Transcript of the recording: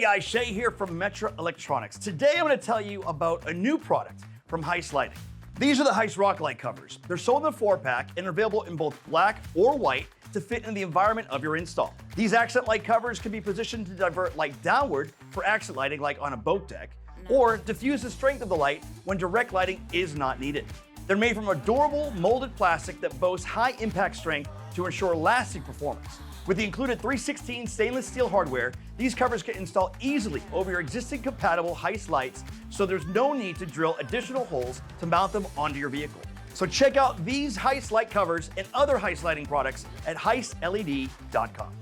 guys, Shay here from Metra Electronics. Today I'm going to tell you about a new product from Heise Lighting. These are the Heise rock light covers. They're sold in a 4-pack and are available in both black or white to fit in the environment of your install. These accent light covers can be positioned to divert light downward for accent lighting like on a boat deck, or diffuse the strength of the light when direct lighting is not needed. They're made from a durable molded plastic that boasts high impact strength to ensure lasting performance. With the included 316 stainless steel hardware, these covers can install easily over your existing compatible Heise lights, so there's no need to drill additional holes to mount them onto your vehicle. So check out these Heise light covers and other Heise lighting products at HeiseLED.com.